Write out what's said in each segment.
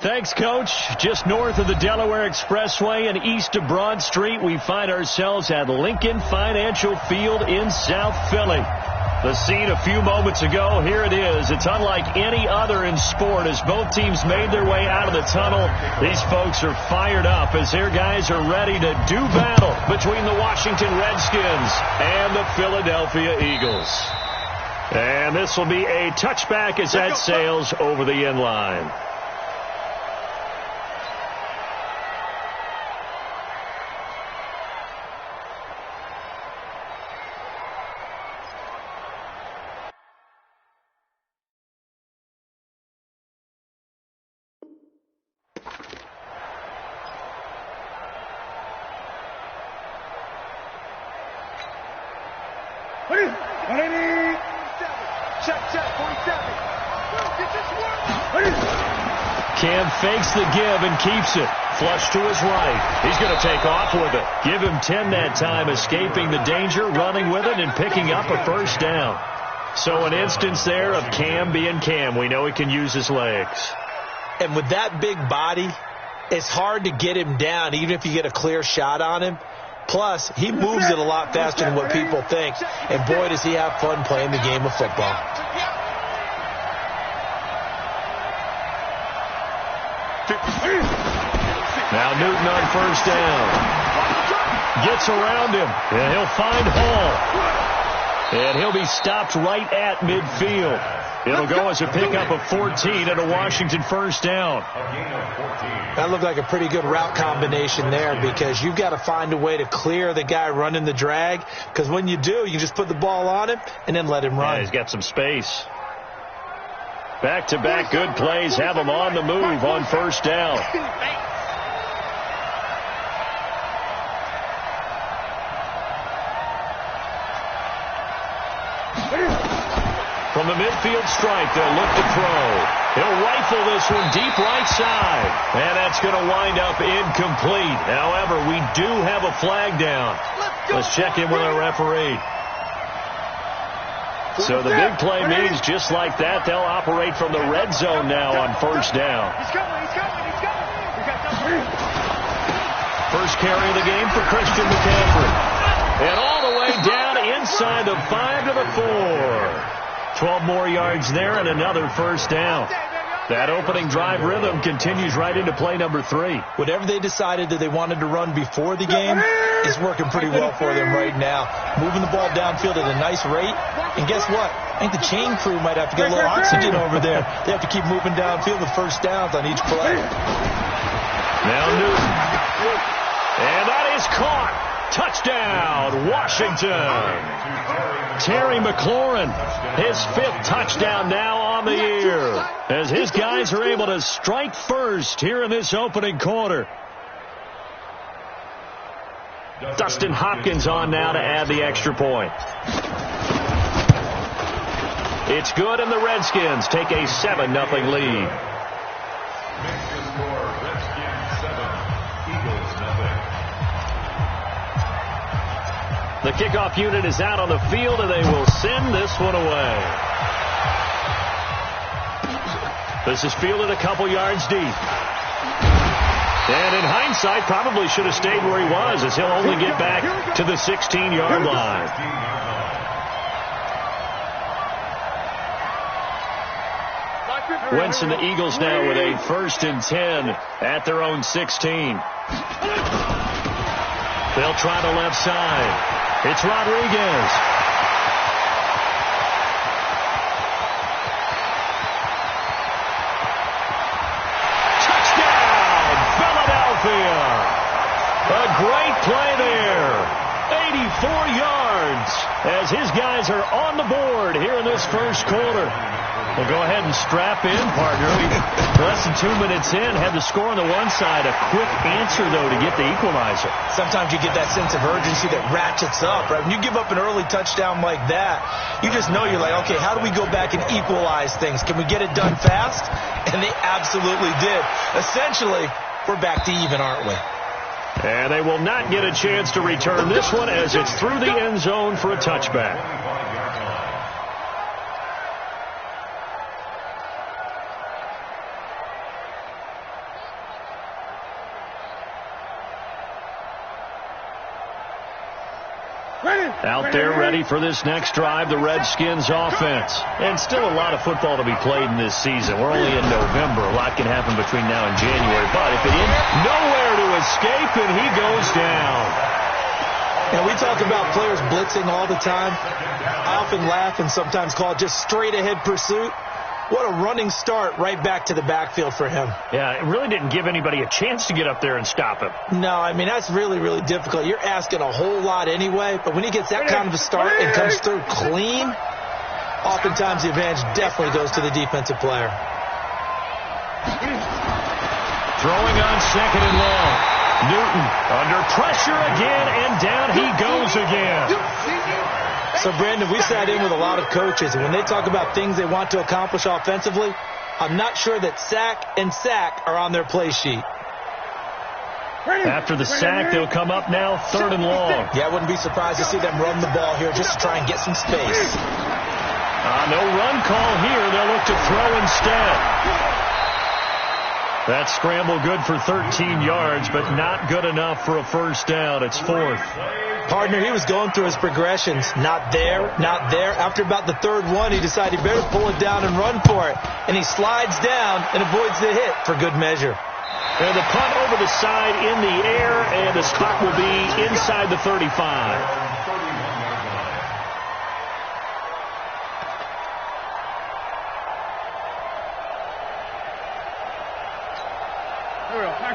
Thanks, Coach. Just north of the Delaware Expressway and east of Broad Street, we find ourselves at Lincoln Financial Field in South Philly. The scene a few moments ago, here it is. It's unlike any other in sport as both teams made their way out of the tunnel. These folks are fired up as their guys are ready to do battle between the Washington Redskins and the Philadelphia Eagles. And this will be a touchback as that sails over the end line. Cam fakes the give and keeps it. Flush to his right. He's going to take off with it. Give him 10 that time, escaping the danger, running with it, and picking up a first down. So an instance there of Cam being Cam. We know he can use his legs. And with that big body, it's hard to get him down, even if you get a clear shot on him. Plus, he moves it a lot faster than what people think. And boy, does he have fun playing the game of football. Now Newton on first down. Gets around him, and he'll find Hall. And he'll be stopped right at midfield. It'll go as a pickup of 14 and a Washington first down. That looked like a pretty good route combination there because you've got to find a way to clear the guy running the drag, because when you do, you just put the ball on him and then let him run. Yeah, he's got some space. Back-to-back good plays have him on the move on first down. From the midfield strike, they'll look to throw. He'll rifle this one deep right side. And that's going to wind up incomplete. However, we do have a flag down. Let's check in with our referee. So the big play means just like that, they'll operate from the red zone now on first down. First carry of the game for Christian McCaffrey. And all the way down inside the 5 to the 4. 12 more yards there and another first down. That opening drive rhythm continues right into play number 3. Whatever they decided that they wanted to run before the game is working pretty well for them right now. Moving the ball downfield at a nice rate. And guess what? I think the chain crew might have to get a little oxygen over there. They have to keep moving downfield with first downs on each play. Now Newton. And that is caught. Touchdown, Washington. Terry McLaurin, his 5th touchdown now on the year, as his guys are able to strike first here in this opening quarter. Dustin Hopkins on now to add the extra point. It's good, and the Redskins take a 7-0 lead. The kickoff unit is out on the field, and they will send this one away. This is fielded a couple yards deep. And in hindsight, probably should have stayed where he was, as he'll only get back to the 16-yard line. Wentz and the Eagles now with a 1st and 10 at their own 16. They'll try the left side. It's Rodriguez. Touchdown, Philadelphia. A great play there. 84 yards as his guys are on the board here in this first quarter. Well, go ahead and strap in, partner. Less than 2 minutes in, had the score on the one side. A quick answer, though, to get the equalizer. Sometimes you get that sense of urgency that ratchets up, right? When you give up an early touchdown like that, you just know you're like, okay, how do we go back and equalize things? Can we get it done fast? And they absolutely did. Essentially, we're back to even, aren't we? And they will not get a chance to return this one as it's through the end zone for a touchback. Out there ready for this next drive, the Redskins offense. And still a lot of football to be played in this season. We're only in November. A lot can happen between now and January. But if it ends, nowhere to escape, and he goes down. And we talk about players blitzing all the time. I often laugh and sometimes call it just straight-ahead pursuit. What a running start right back to the backfield for him. Yeah, it really didn't give anybody a chance to get up there and stop him. No, I mean, that's really, really difficult. You're asking a whole lot anyway, but when he gets that kind of a start and comes through clean, oftentimes the advantage definitely goes to the defensive player. Throwing on second and long. Newton under pressure again, and down he goes again. So, Brandon, we sat in with a lot of coaches, and when they talk about things they want to accomplish offensively, I'm not sure that sack and sack are on their play sheet. After the sack, they'll come up now third and long. Yeah, I wouldn't be surprised to see them run the ball here just to try and get some space. No run call here. They'll look to throw instead. That scramble good for 13 yards, but not good enough for a first down. It's fourth. Partner, he was going through his progressions. Not there, not there. After about the third one, he decided he better pull it down and run for it. And he slides down and avoids the hit for good measure. And the punt over the side in the air, and the spot will be inside the 35.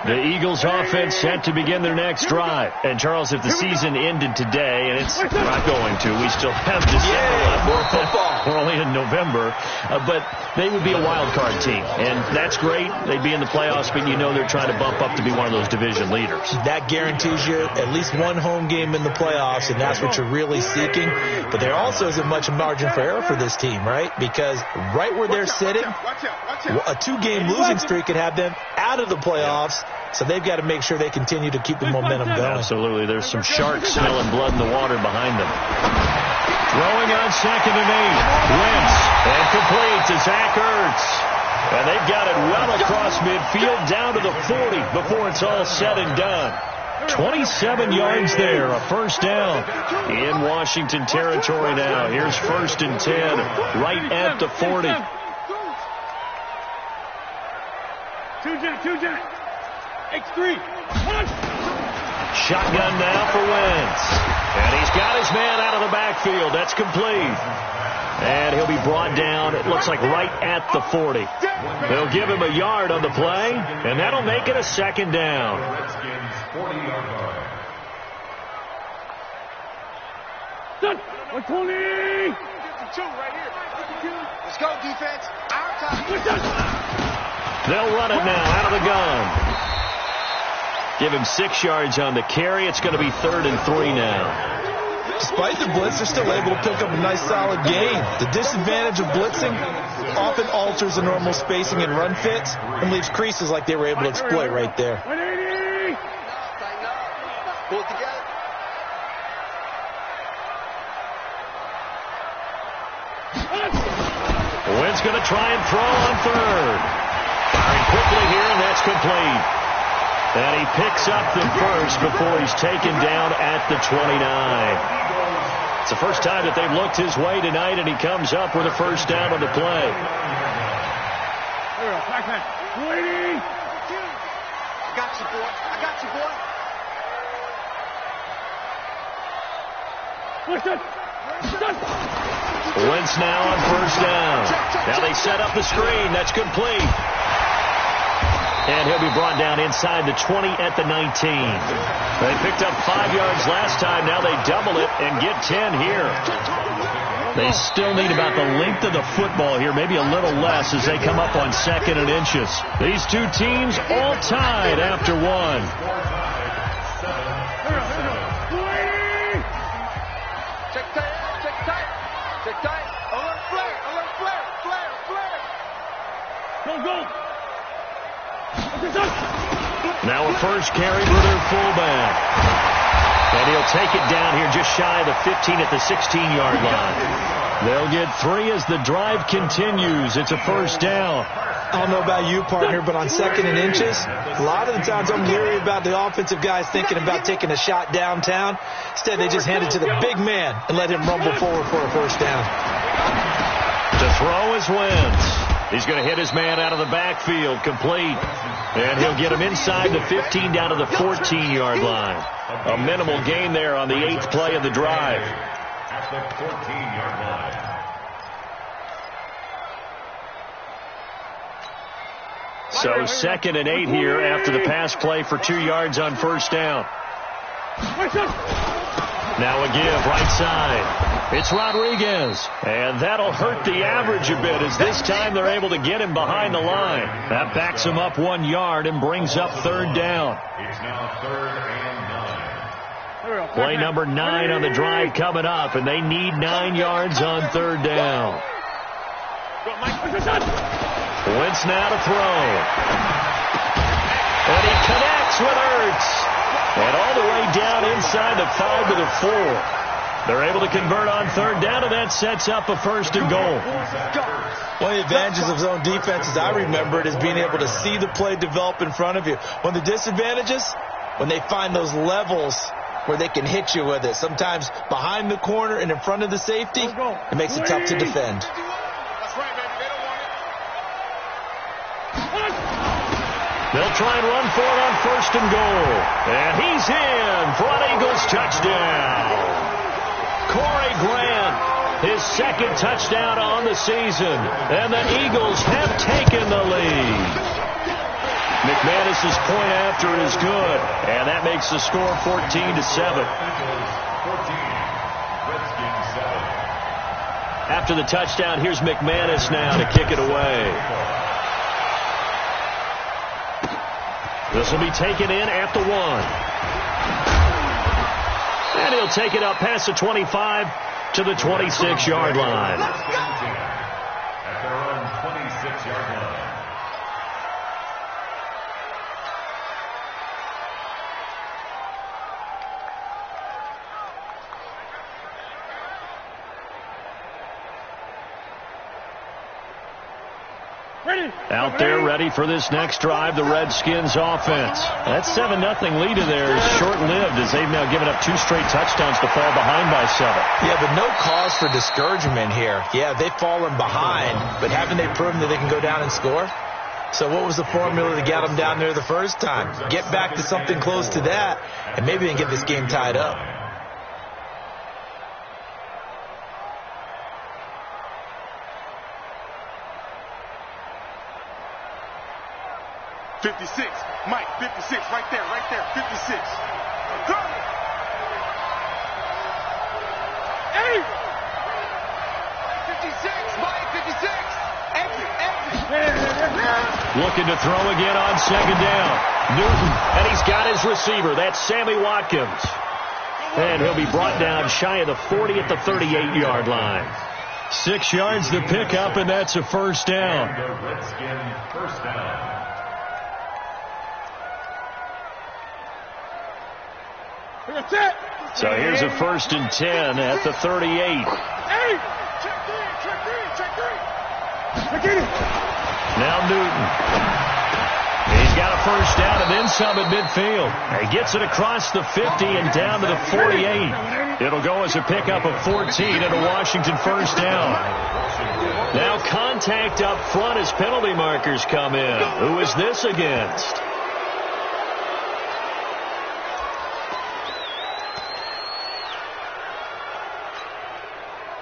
The Eagles offense set to begin their next drive. And, Charles, if the season ended today, and it's not going to, we still have December left. More football. We're only in November. But they would be a wild card team. And that's great. They'd be in the playoffs, but you know they're trying to bump up to be one of those division leaders. That guarantees you at least one home game in the playoffs, and that's what you're really seeking. But there also isn't much margin for error for this team, right? Because right where they're sitting, a two-game losing streak could have them out of the playoffs. So they've got to make sure they continue to keep the momentum going. Absolutely. There's some sharks smelling blood in the water behind them. Throwing on second and 8. Wentz, and complete to Zach Ertz. And they've got it well across midfield down to the 40 before it's all said and done. 27 yards there, a first down in Washington territory now. Here's first and 10 right at the 40. Two Jack. X3. Shotgun now for Wentz. And he's got his man out of the backfield. That's complete. And he'll be brought down, it looks like, right at the 40. They'll give him a yard on the play, and that'll make it a second down. Done. 120. Let's go, defense. Our time. They'll run it now out of the gun. Give him 6 yards on the carry. It's going to be 3rd and 3 now. Despite the blitz, they're still able to pick up a nice solid gain. The disadvantage of blitzing often alters the normal spacing and run fits and leaves creases like they were able to exploit right there. 180. Pull it together. Wentz going to try and throw on 3rd. Firing quickly here, and that's complete. And he picks up the first before he's taken down at the 29. It's the first time that they've looked his way tonight, and he comes up with a first down on the play. I got you, boy. Wentz now on first down. Now they set up the screen. That's complete. And he'll be brought down inside the 20 at the 19. They picked up 5 yards last time. Now they double it and get 10 here. They still need about the length of the football here, maybe a little less as they come up on 2nd and inches. These two teams all tied after one. Check tight. Alert flare. Go. Now a first carry for their fullback. And he'll take it down here just shy of the 15 at the 16-yard line. They'll get 3 as the drive continues. It's a first down. I don't know about you, partner, but on 2nd and inches, a lot of the times I'm leery about the offensive guys thinking about taking a shot downtown. Instead, they just hand it to the big man and let him rumble forward for a first down. To throw is Wentz. He's going to hit his man out of the backfield, complete. And he'll get him inside the 15 down to the 14-yard line. A minimal gain there on the 8th play of the drive. At the 14-yard line. So 2nd and 8 here after the pass play for 2 yards on first down. Now a give, right side. It's Rodriguez. And that'll hurt the average a bit as this time they're able to get him behind the line. That backs him up 1 yard and brings up 3rd down. It's now 3rd and 9. Play number 9 on the drive coming up, and they need 9 yards on 3rd down. Wentz now to throw. And he connects with Ertz. And all the way down inside the 5 to the 4. They're able to convert on 3rd down, and that sets up a 1st and goal. One of the advantages of zone defense, as I remember it, is being able to see the play develop in front of you. One of the disadvantages, when they find those levels where they can hit you with it. Sometimes behind the corner and in front of the safety, it makes it tough to defend. They'll try and run for it on 1st and goal. And he's in for an Eagles touchdown. Corey Grant, his 2nd touchdown on the season. And the Eagles have taken the lead. McManus's point after is good. And that makes the score 14-7. After the touchdown, here's McManus now to kick it away. This will be taken in at the 1. And he'll take it up past the 25 to the 26-yard line. At their own 26-yard line. Out there ready for this next drive, the Redskins offense. That 7-0 lead of theirs is short-lived as they've now given up 2 straight touchdowns to fall behind by 7. Yeah, but no cause for discouragement here. Yeah, they've fallen behind, but haven't they proven that they can go down and score? So what was the formula to get them down there the first time? Get back to something close to that, and maybe they can get this game tied up. Mike, 56, right there, 56. Go! Hey! 56, Mike, 56. Exit. Looking to throw again on 2nd down. Newton, and he's got his receiver. That's Sammy Watkins. And he'll be brought down shy of the 40 at the 38-yard line. 6 yards to pick up, and that's a 1st down. And the Redskin 1st down. So here's a 1st and 10 at the 38. Hey! Check in. Now Newton. He's got a 1st down and then some at midfield. He gets it across the 50 and down to the 48. It'll go as a pickup of 14 and a Washington 1st down. Now contact up front as penalty markers come in. Who is this against?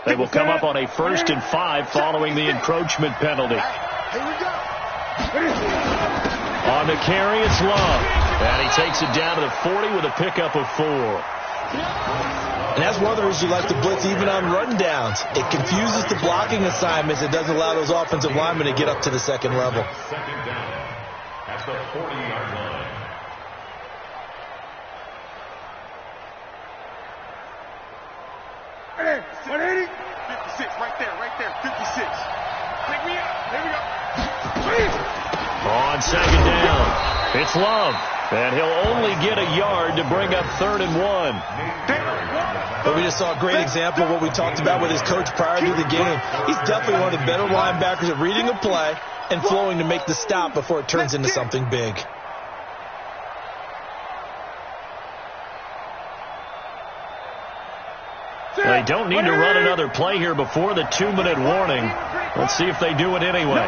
They will come up on a 1st and 5 following the encroachment penalty. Here we go. On the carry, it's Love. And he takes it down to the 40 with a pickup of 4. And that's one of the reasons you like to blitz even on run downs. It confuses the blocking assignments. It doesn't allow those offensive linemen to get up to the 2nd level. 2nd down at the 40-yard line. Hey, 180. 56, right there, 56. Pick me up. Here we go. On 2nd down, it's Love. And he'll only get a yard to bring up 3rd and 1. But we just saw a great example of what we talked about with his coach prior to the game. He's definitely one of the better linebackers at reading a play and flowing to make the stop before it turns into something big. They don't need to run another play here before the 2-minute warning. Let's see if they do it anyway.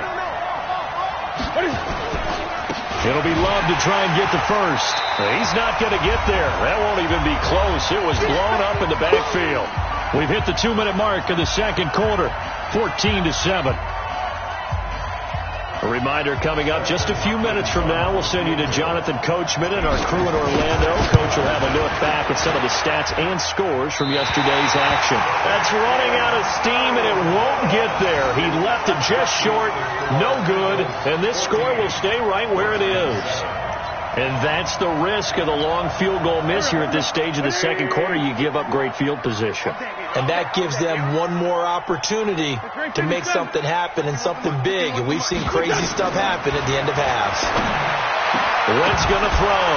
It'll be Love to try and get the first. He's not going to get there. That won't even be close. It was blown up in the backfield. We've hit the 2-minute mark of the second quarter, 14-7. A reminder coming up just a few minutes from now. We'll send you to Jonathan Coachman and our crew in Orlando. Coach will have a look back at some of the stats and scores from yesterday's action. That's running out of steam, and it won't get there. He left it just short, no good, and this score will stay right where it is. And that's the risk of the long field goal miss here at this stage of the second quarter. You give up great field position. And that gives them one more opportunity to make something happen and something big. And we've seen crazy stuff happen at the end of halves. Wentz going to throw.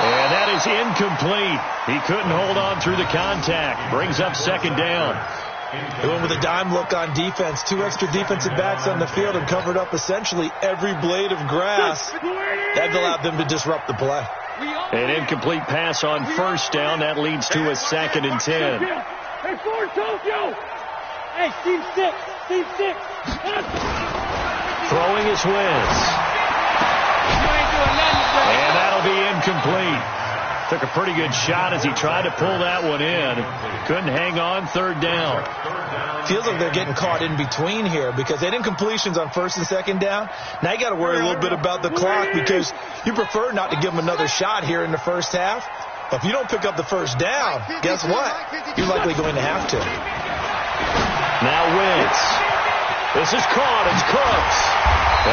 And that is incomplete. He couldn't hold on through the contact. Brings up 2nd down. They went with a dime look on defense. 2 extra defensive backs on the field and covered up essentially every blade of grass. That allowed them to disrupt the play. An incomplete pass on 1st down. That leads to a 2nd and 10. Hey, 4 Tokyo! Hey, team 6! Team 6! Throwing is Wentz. And that'll be incomplete. Took a pretty good shot as he tried to pull that one in. Couldn't hang on. 3rd down. Feels like they're getting caught in between here because they had incompletions on 1st and 2nd down. Now you got to worry a little bit about the clock because you prefer not to give them another shot here in the first half. But if you don't pick up the 1st down, guess what? You're likely going to have to. Now Wentz. This is caught. It's Cooks.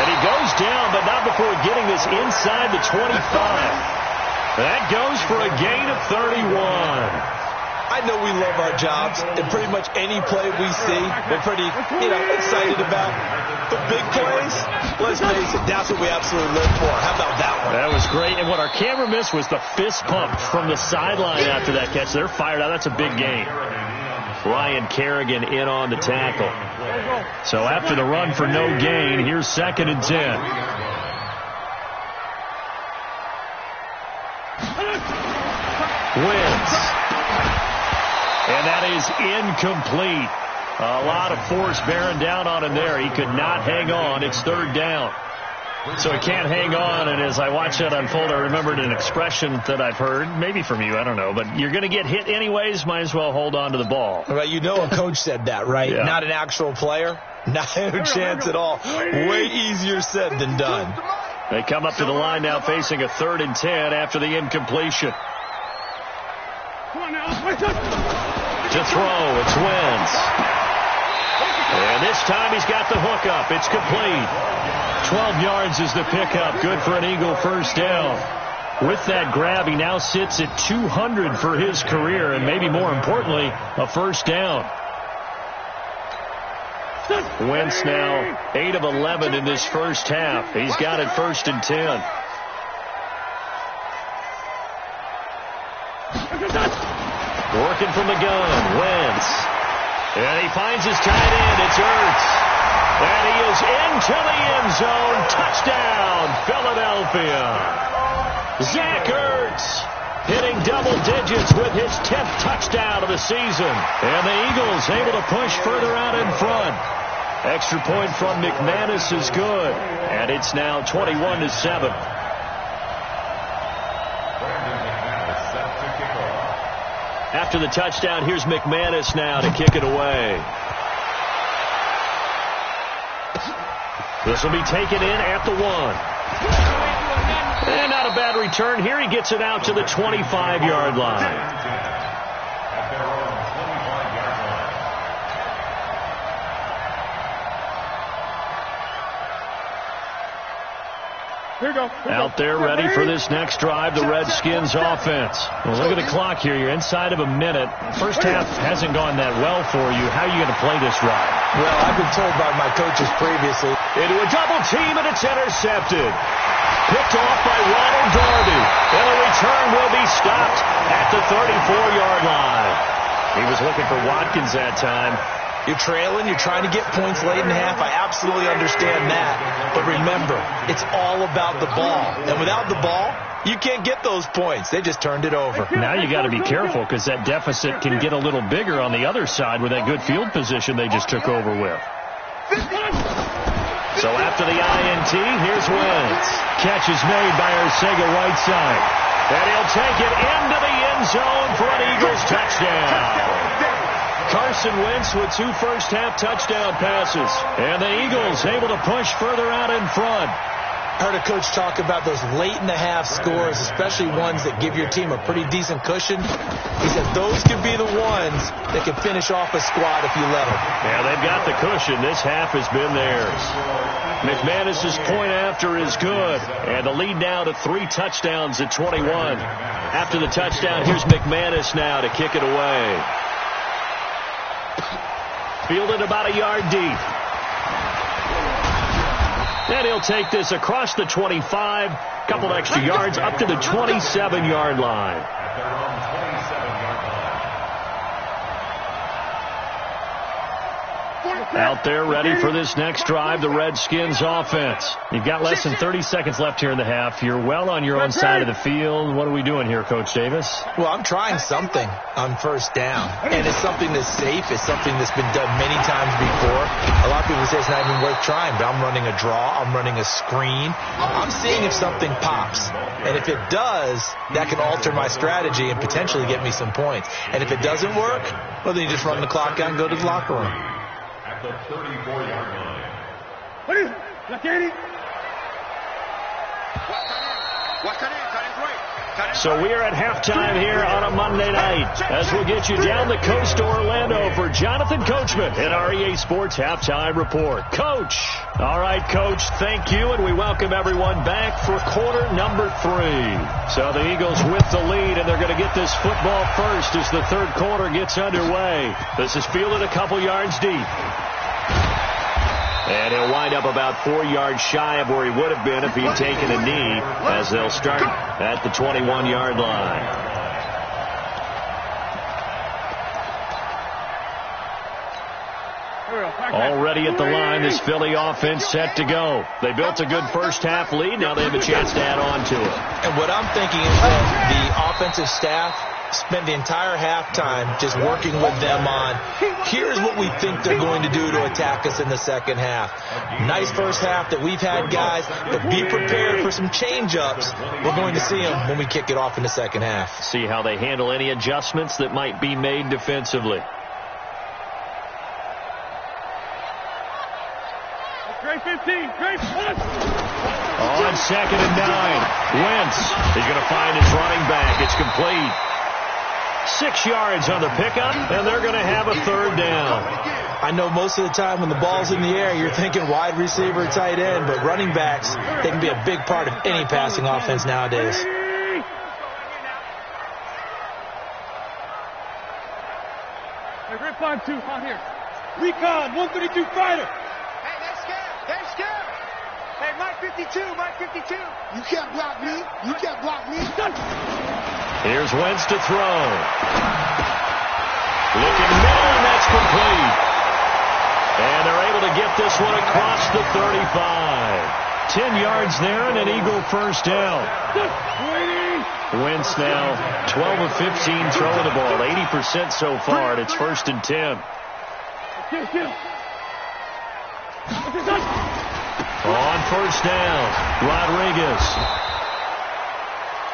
And he goes down, but not before getting this inside the 25. That goes for a gain of 31. I know we love our jobs, and pretty much any play we see, we're pretty, excited about. But big plays, let's face it, that's what we absolutely live for. How about that one? That was great. And what our camera missed was the fist pump from the sideline after that catch. They're fired out. That's a big gain. Ryan Kerrigan in on the tackle. So after the run for no gain, here's 2nd and 10. Wentz. And that is incomplete. A lot of force bearing down on him there. He could not hang on. It's 3rd down. So he can't hang on, and as I watch that unfold, I remembered an expression that I've heard, maybe from you, I don't know, but you're going to get hit anyways, might as well hold on to the ball. Right, a coach said that, right? Yeah. Not an actual player. Not a chance at all. Way easier said than done. They come up to the line now facing a 3rd and 10 after the incompletion. To throw, it's Wentz. And this time he's got the hook up. It's complete. 12 yards is the pickup. Good for an Eagle 1st down. With that grab, he now sits at 200 for his career, and maybe more importantly, a 1st down. Wentz now 8 of 11 in this first half. He's got it 1st and 10. Working from the gun, Wentz. And he finds his tight end. It's Ertz. And he is into the end zone. Touchdown, Philadelphia. Zach Ertz hitting double digits with his 10th touchdown of the season. And the Eagles able to push further out in front. Extra point from McManus is good. And it's now 21-7. After the touchdown, here's McManus now to kick it away. This will be taken in at the 1. And not a bad return here. He gets it out to the 25-yard line. Here we go. Out there ready for this next drive, the Redskins offense. Well, look at the clock here. You're inside of a minute. First half hasn't gone that well for you. How are you going to play this drive? Well, I've been told by my coaches previously into a double team, and it's intercepted. Picked off by Ronald Darby. And the return will be stopped at the 34-yard line. He was looking for Watkins that time. You're trailing. You're trying to get points late in half. I absolutely understand that. But remember, it's all about the ball. And without the ball, you can't get those points. They just turned it over. Now you got to be careful because that deficit can get a little bigger on the other side with that good field position they just took over with. So after the INT, here's Wentz. Catch is made by Arcega right side. And he'll take it into the end zone for an Eagles touchdown. Carson Wentz with 2 first-half touchdown passes. And the Eagles able to push further out in front. I heard a coach talk about those late-in-the-half scores, especially ones that give your team a pretty decent cushion. He said those could be the ones that can finish off a squad if you let them. Yeah, they've got the cushion. This half has been theirs. McManus's point after is good. And the lead now to 3 touchdowns at 21. After the touchdown, here's McManus now to kick it away. Fielded about a yard deep. And he'll take this across the 25, couple extra yards up to the 27-yard line. Out there ready for this next drive, the Redskins offense. You've got less than 30 seconds left here in the half. You're well on your own side of the field. What are we doing here, Coach Davis? Well, I'm trying something on first down, and it's something that's safe. It's something that's been done many times before. A lot of people say it's not even worth trying, but I'm running a draw. I'm running a screen. I'm seeing if something pops, and if it does, that can alter my strategy and potentially get me some points. And if it doesn't work, well, then you just run the clock out and go to the locker room. At the 34-yard line. What is it? So we are at halftime here on a Monday night as we'll get you down the coast to Orlando for Jonathan Coachman in our EA Sports Halftime Report. Coach. All right, Coach, thank you, and we welcome everyone back for quarter number 3. So the Eagles with the lead, and they're going to get this football first as the third quarter gets underway. This is fielded a couple yards deep. And he'll wind up about 4 yards shy of where he would have been if he'd taken a knee, as they'll start at the 21-yard line. Already at the line, this Philly offense set to go. They built a good first-half lead. Now they have a chance to add on to it. And what I'm thinking is that the offensive staff spent the entire halftime just working with them on, here's what we think they're going to do to attack us in the second half. Nice first half that we've had, guys, but be prepared for some change-ups. We're going to see them when we kick it off in the second half. See how they handle any adjustments that might be made defensively. Great 15, great 1. On 2nd and 9, Wentz is going to find his running back. It's complete. 6 yards on the pickup, and they're going to have a third down. I know most of the time when the ball's in the air, you're thinking wide receiver, tight end, but running backs, they can be a big part of any passing offense nowadays. Hey, great 5-2 out here. Recon, 132 fighter. Hey, they're scared. They're scared. Hey, Mike 52, Mike 52. You can't block me. You can't block me. Here's Wentz to throw. Looking middle, and that's complete. And they're able to get this one across the 35. 10 yards there and an Eagle first down. Wentz now 12 of 15 throwing the ball, 80% so far, and it's 1st and 10. On first down, Rodriguez.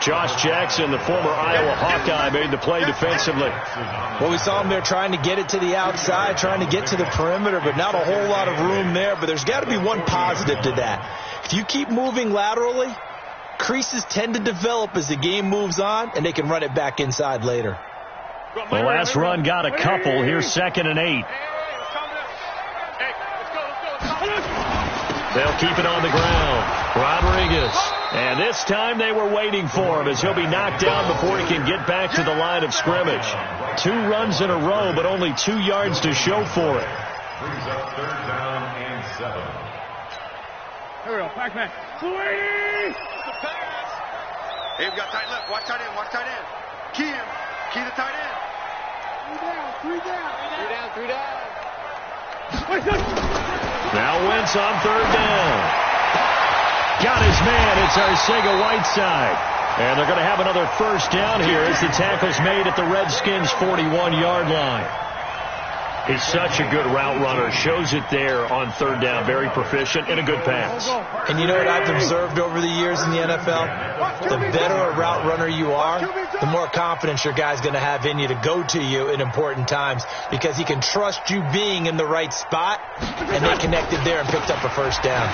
Josh Jackson, the former Iowa Hawkeye, made the play defensively. Well, we saw him there trying to get it to the outside, trying to get to the perimeter, but not a whole lot of room there. But there's got to be one positive to that. If you keep moving laterally, creases tend to develop as the game moves on, and they can run it back inside later. The last run got a couple. Here's 2nd and 8. They'll keep it on the ground. Rodriguez. And this time they were waiting for him as he'll be knocked down before he can get back to the line of scrimmage. 2 runs in a row, but only 2 yards to show for it. Brings up 3rd down and 7. Here we go. Back man. Sweet! The pass. Hey, we got tight left. Watch tight end. Watch tight end. Key him. Key the tight end. 3 down. 3 down. Now Wentz on third down. Got his man. It's Arcega-Whiteside. And they're going to have another first down here as the tackle's made at the Redskins' 41-yard line. He's such a good route runner. Shows it there on third down. Very proficient and a good pass. And you know what I've observed over the years in the NFL? The better a route runner you are, the more confidence your guy's going to have in you to go to you in important times because he can trust you being in the right spot, and they connected there and picked up a first down.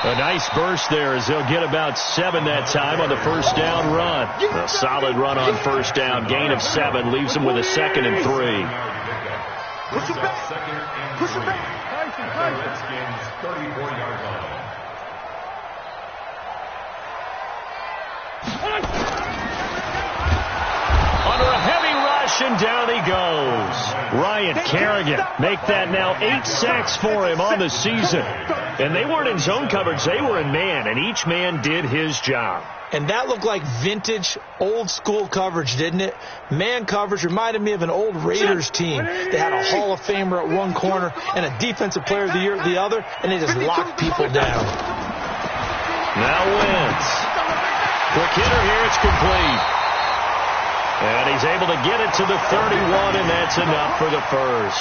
A nice burst there as they'll get about 7 that time on the first down run. A solid run on first down. Gain of 7 leaves them with a 2nd and 3. Push it back. Push it back. Redskins 34-yard line. Under a heavy rush, and down he goes. Ryan Kerrigan make that now 8 sacks for him on the season. And they weren't in zone coverage. They were in man, and each man did his job. And that looked like vintage, old-school coverage, didn't it? Man coverage reminded me of an old Raiders team. They had a Hall of Famer at one corner and a Defensive Player of the Year at the other, and they just locked people down. Now Wentz. Quick hitter here. It's complete. And he's able to get it to the 31, and that's enough for the first.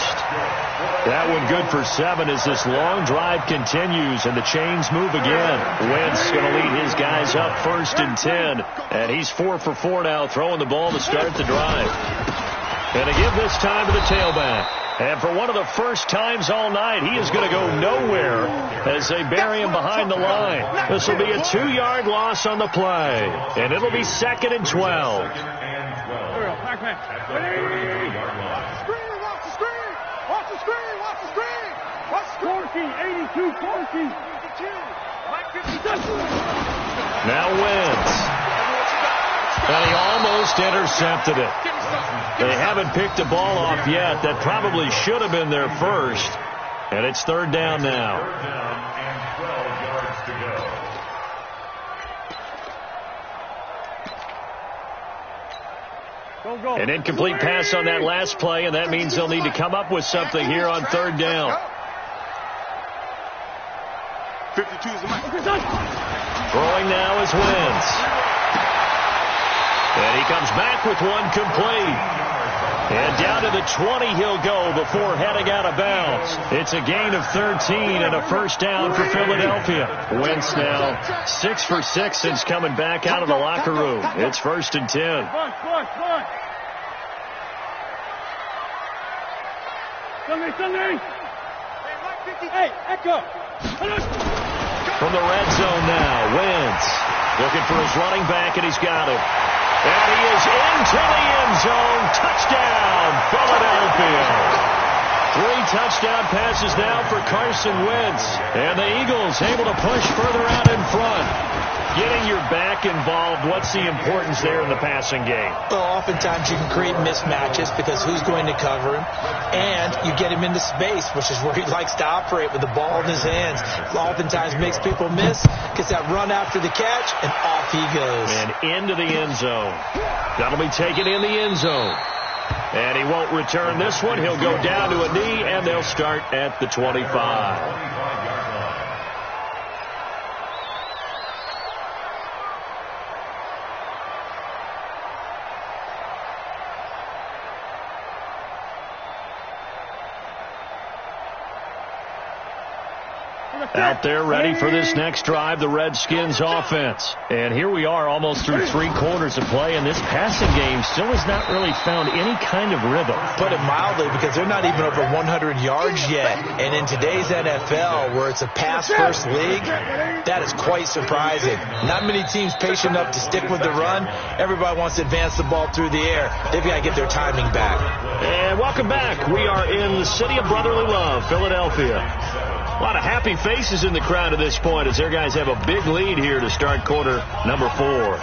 That one good for 7 as this long drive continues, and the chains move again. Wentz going to lead his guys up 1st and 10, and he's 4 for 4 now, throwing the ball to start the drive. And to give this time to the tailback. And for one of the first times all night, he is going to go nowhere as they bury him behind the line. This will be a 2-yard loss on the play, and it'll be 2nd and 12. Back man. Screen. Watch the screen. Watch the screen. Watch the screen. Watch the screen. 82, 40. Now Wentz. And he almost intercepted it. They haven't picked the ball off yet. That probably should have been their first. And it's 3rd down now. 3rd down and 12 yards to go. An incomplete pass on that last play, and that means they'll need to come up with something here on 3rd down. 52 is the mic. Throwing now is Wentz. And he comes back with one complete. And down to the 20 he'll go before heading out of bounds. It's a gain of 13 and a first down for Philadelphia. Wentz now 6 for 6 since coming back out of the locker room. It's 1st and 10. Sunday. Hey, Echo. From the red zone now, Wentz looking for his running back, and he's got him. And he is into the end zone. Touchdown, Philadelphia. 3 touchdown passes now for Carson Wentz. And the Eagles able to push further out in front. Getting your back involved, what's the importance there in the passing game? Well, oftentimes you can create mismatches because who's going to cover him? And you get him into space, which is where he likes to operate with the ball in his hands. Oftentimes makes people miss, gets that run after the catch, and off he goes. And into the end zone. That'll be taken in the end zone. And he won't return this one. He'll go down to a knee, and they'll start at the 25. Out there ready for this next drive, the Redskins offense. And here we are almost through 3 quarters of play, and this passing game still has not really found any kind of rhythm. Put it mildly, because they're not even over 100 yards yet. And in today's NFL, where it's a pass-first league, that is quite surprising. Not many teams patient enough to stick with the run. Everybody wants to advance the ball through the air. They've got to get their timing back. And welcome back. We are in the city of brotherly love, Philadelphia. A lot of happy faces in the crowd at this point as their guys have a big lead here to start quarter number 4.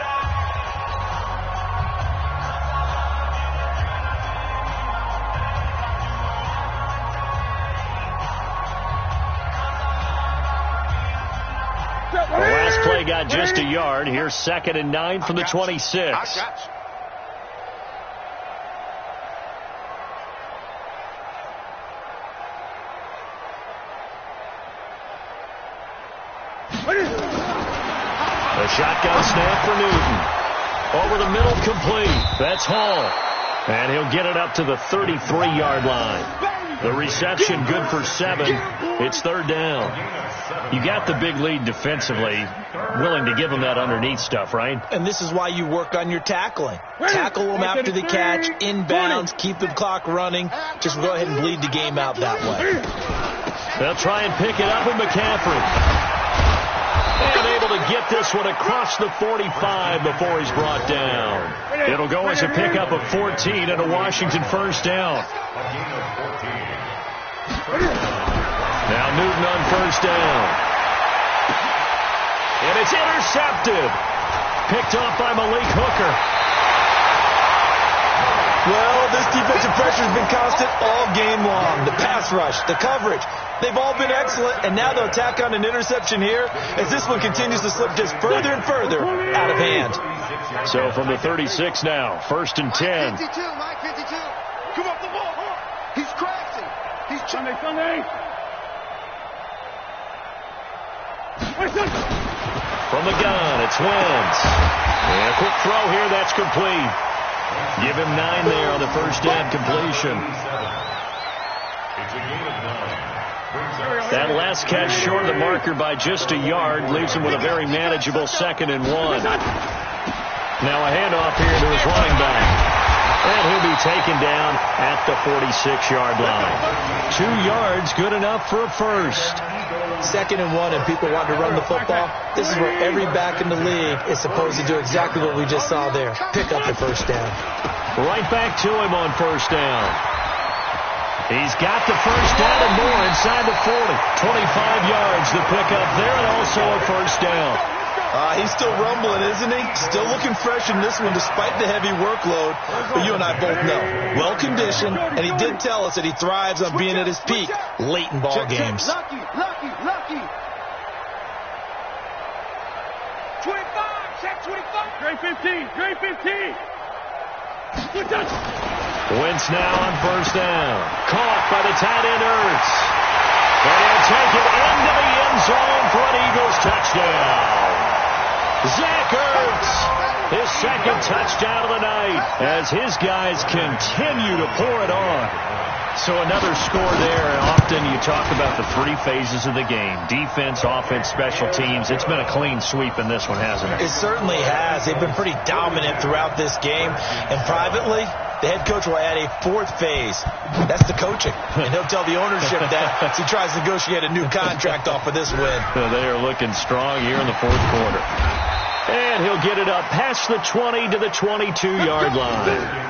The last play got just a yard. Here's 2nd and 9 from the 26. The shotgun snap for Newton. Over the middle, complete. That's Hall. And he'll get it up to the 33-yard line. The reception good for 7. It's 3rd down. You got the big lead defensively. Willing to give them that underneath stuff, right? And this is why you work on your tackling. Tackle them after the catch, inbounds, keep the clock running. Just go ahead and bleed the game out that way. They'll try and pick it up with McCaffrey. And able to get this one across the 45 before he's brought down. It'll go as a pickup of 14 and a Washington 1st down. Now Newton on 1st down. And it's intercepted. Picked off by Malik Hooker. Well, this defensive pressure has been constant all game long. The pass rush, the coverage, they've all been excellent, and now they'll tack on an interception here as this one continues to slip just further and further out of hand. So from the 36 now, 1st and 10. Mike 52, Mike 52. Come up the ball. He's crashing. He's Sunday. From the gun, it's Wentz. And a quick throw here, that's complete. Give him 9 there on the 1st down completion. That last catch short of the marker by just a yard leaves him with a very manageable 2nd and 1. Now a handoff here to his running back. And he'll be taken down at the 46-yard line. 2 yards, good enough for a first. 2nd and 1 and people want to run the football. This is where every back in the league is supposed to do exactly what we just saw there. Pick up the 1st down. Right back to him on 1st down. He's got the 1st down and more inside the 40. 25 yards the pickup there and also a 1st down. He's still rumbling, isn't he? Still looking fresh in this one despite the heavy workload. But you and I both know, well-conditioned, and he did tell us that he thrives on being at his peak late in ball games. Lucky. 25, check 25. Grade 15. Wentz now on 1st down. Caught by the tight end Ertz. And he'll take it into the end zone for an Eagles touchdown. Zach Ertz, his 2nd touchdown of the night as his guys continue to pour it on. So another score there. Often you talk about the 3 phases of the game. Defense, offense, special teams. It's been a clean sweep in this one, hasn't it? It certainly has. They've been pretty dominant throughout this game. And privately, the head coach will add a 4th phase. That's the coaching. And he'll tell the ownership that as he tries to negotiate a new contract off of this win. They are looking strong here in the 4th quarter. And he'll get it up past the 20 to the 22-yard line.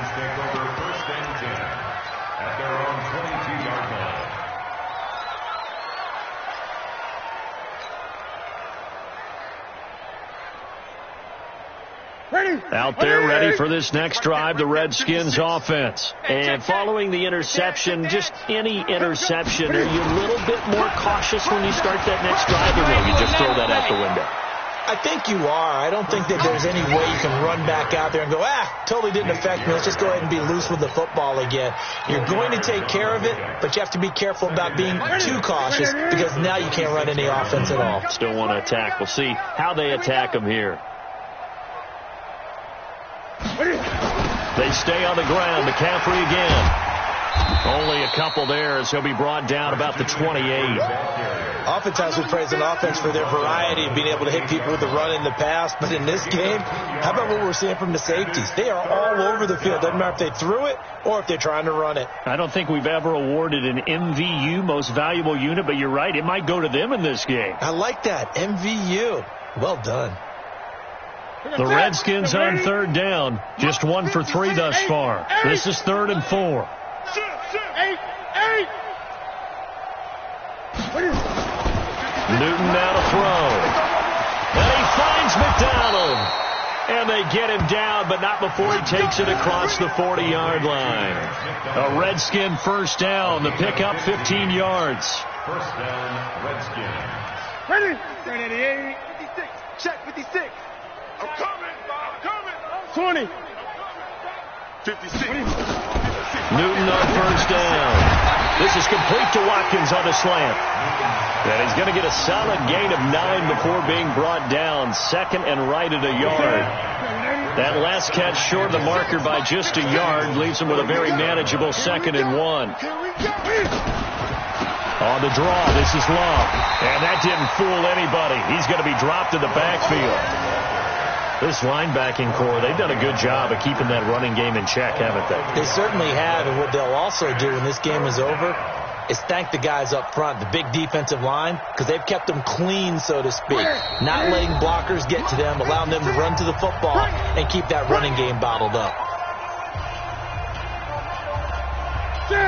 Out there ready for this next drive, the Redskins offense. And following the interception, just any interception, are you a little bit more cautious when you start that next drive, or maybe just throw that out the window? I think you are. I don't think that there's any way you can run back out there and go, totally didn't affect me. Let's just go ahead and be loose with the football again. You're going to take care of it, but you have to be careful about being too cautious because now you can't run any offense at all. Still want to attack. We'll see how they attack them here. They stay on the ground. McCaffrey again. Only a couple there as he'll be brought down about the 28. Oftentimes we praise an offense for their variety of being able to hit people with the run in the pass. But in this game, how about what we're seeing from the safeties? They are all over the field. Doesn't matter if they threw it or if they're trying to run it. I don't think we've ever awarded an MVU, most valuable unit, but you're right. It might go to them in this game. I like that. MVU. Well done. The Redskins on 3rd down. Just 1 for 3 thus far. This is 3rd and 4. Newton now to throw. And he finds McDonald. And they get him down, but not before he takes it across the 40-yard line. A Redskin 1st down. The pickup 15 yards. 1st down, Redskins. Ready? 38. Check 56. I'm coming. I'm coming. 20. 56. Newton on first down. This is complete to Watkins on the slant. And he's going to get a solid gain of 9 before being brought down. Second and right at a yard. That last catch short of the marker by just a yard leaves him with a very manageable 2nd and 1. On the draw, this is long. And that didn't fool anybody. He's going to be dropped in the backfield. This linebacking core, they've done a good job of keeping that running game in check, haven't they? They certainly have, and what they'll also do when this game is over is thank the guys up front, the big defensive line, because they've kept them clean, so to speak. Not letting blockers get to them, allowing them to run to the football and keep that running game bottled up.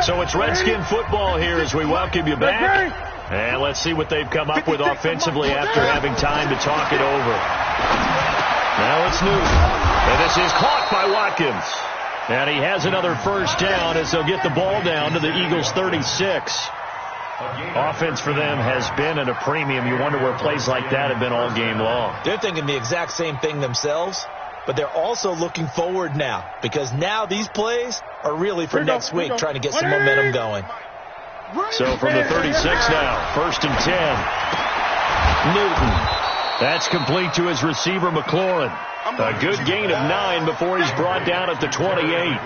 So it's Redskin football here as we welcome you back. And let's see what they've come up with offensively after having time to talk it over. Now it's Newton. And this is caught by Watkins. And he has another first down as they'll get the ball down to the Eagles' 36. Offense for them has been at a premium. You wonder where plays like that have been all game long. They're thinking the exact same thing themselves, but they're also looking forward now, because now these plays are really for next week, trying to get some momentum going. So from the 36 now, 1st and 10. Newton. That's complete to his receiver, McLaurin. A good gain of 9 before he's brought down at the 28.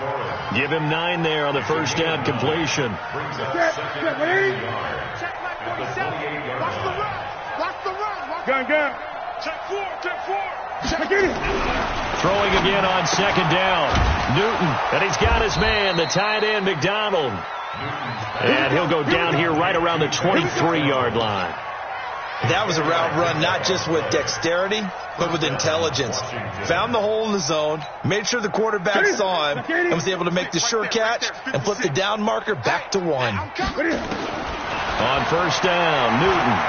Give him 9 there on the first down completion. Watch the run. Gun. Check 4. Throwing again on 2nd down. Newton, and he's got his man, the tight end, McDonald. And he'll go down here right around the 23-yard line. That was a route run not just with dexterity, but with intelligence. Found the hole in the zone, made sure the quarterback saw him, and was able to make the short catch and flip the down marker back to 1. On first down, Newton.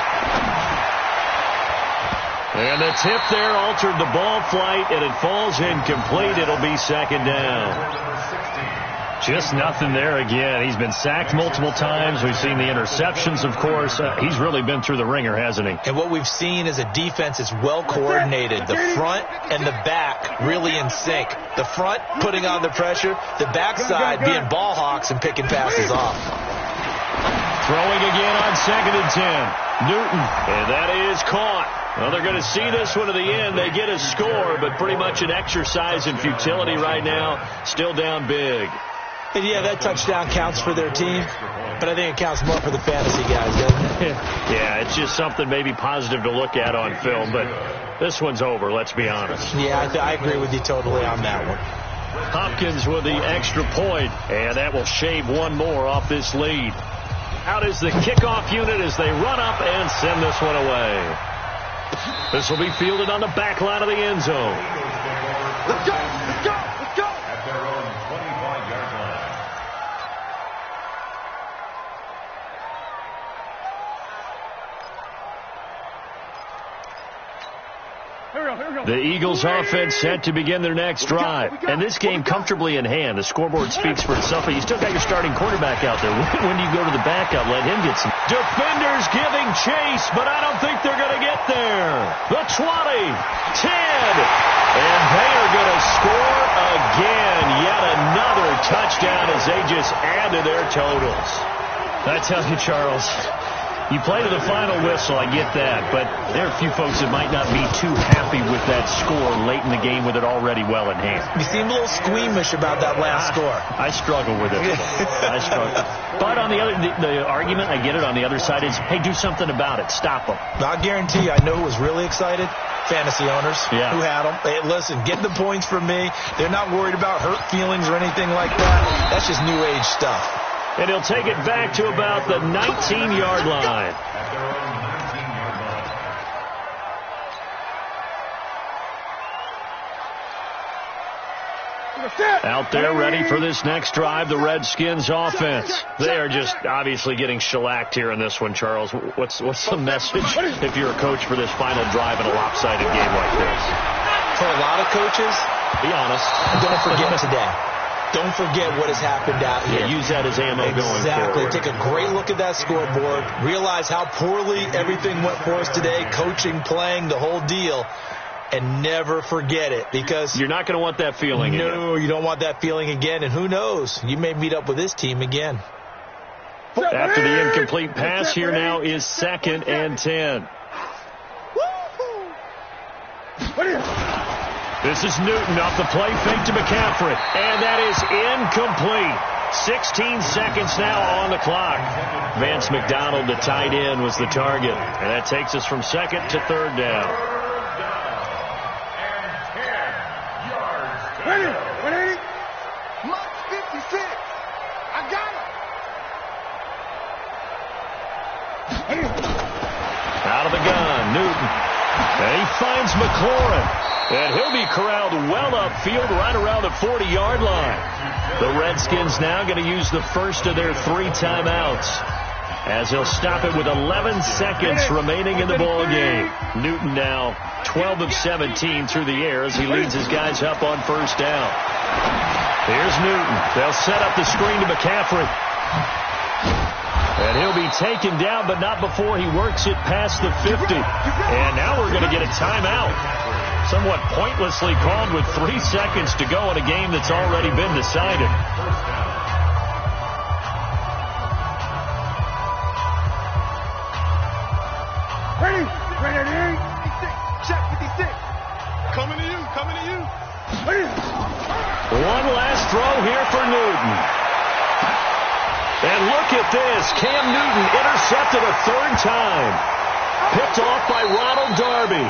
And the tip there altered the ball flight, and it falls incomplete. It'll be 2nd down. Just nothing there again. He's been sacked multiple times. We've seen the interceptions, of course. He's really been through the ringer, hasn't he? And what we've seen is a defense that's well coordinated. The front and the back really in sync. The front putting on the pressure. The backside being ball hawks and picking passes off. Throwing again on 2nd and 10. Newton. And that is caught. Well, they're going to see this one to the end. They get a score, but pretty much an exercise in futility right now. Still down big. And yeah, that touchdown counts for their team, but I think it counts more for the fantasy guys, doesn't it? Yeah, it's just something maybe positive to look at on film, but this one's over, let's be honest. Yeah, I agree with you totally on that one. Hopkins with the extra point, and that will shave one more off this lead. Out is the kickoff unit as they run up and send this one away. This will be fielded on the back line of the end zone. Let's go. At their own 25-yard line. The Eagles offense set to begin their next drive. And this game comfortably in hand. The scoreboard speaks for itself, but you still got your starting quarterback out there. When do you go to the backup? Let him get some. Defenders giving chase, but I don't think they're going to get there. The 20, 10, and they are going to score again. Yet another touchdown as they just add to their totals. I tell you, Charles, you play to the final whistle, I get that, but there are a few folks that might not be too happy with that score late in the game with it already well in hand. You seem a little squeamish about that last score. I struggle with it. I struggle. But on the other, the argument, I get it, on the other side is, hey, do something about it. Stop them. I guarantee you, I know who was really excited. Fantasy owners who had them. Hey, listen, get the points from me. They're not worried about hurt feelings or anything like that. That's just new age stuff. And he'll take it back to about the 19-yard line. At their own 19-yard line. Out there ready for this next drive, the Redskins offense. They are just obviously getting shellacked here in this one, Charles. What's the message if you're a coach for this final drive in a lopsided game like this? For a lot of coaches, Be honest. don't forget today. Don't forget what has happened out here. Yeah, use that as ammo going forward. Exactly. Take a great look at that scoreboard. Realize how poorly everything went for us today. Coaching, playing, the whole deal. And never forget it, because you're not going to want that feeling again. No, you don't want that feeling again. And who knows? You may meet up with this team again. After the incomplete pass, here now is 2nd and 10. This is Newton off the play fake to McCaffrey. And that is incomplete. 16 seconds now on the clock. Vance McDonald, the tight end, was the target. And that takes us from 2nd to 3rd down. Ready? Mark 56. I got it. Out of the gun, Newton. And he finds McLaurin. And he'll be corralled well upfield right around the 40-yard line. The Redskins now going to use the first of their 3 timeouts, as they'll stop it with 11 seconds remaining in the ball game. Newton now 12 of 17 through the air as he leads his guys up on 1st down. Here's Newton. They'll set up the screen to McCaffrey. And he'll be taken down, but not before he works it past the 50. And now we're going to get a timeout. Somewhat pointlessly called with 3 seconds to go in a game that's already been decided. Ready? Check 56. Coming to you. One last throw here for Newton. And look at this. Cam Newton intercepted a 3rd time. Picked off by Ronald Darby.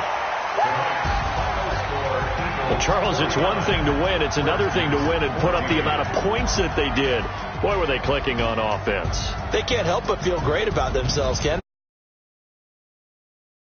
Well, Charles, it's one thing to win. It's another thing to win and put up the amount of points that they did. Boy, were they clicking on offense. They can't help but feel great about themselves, Ken.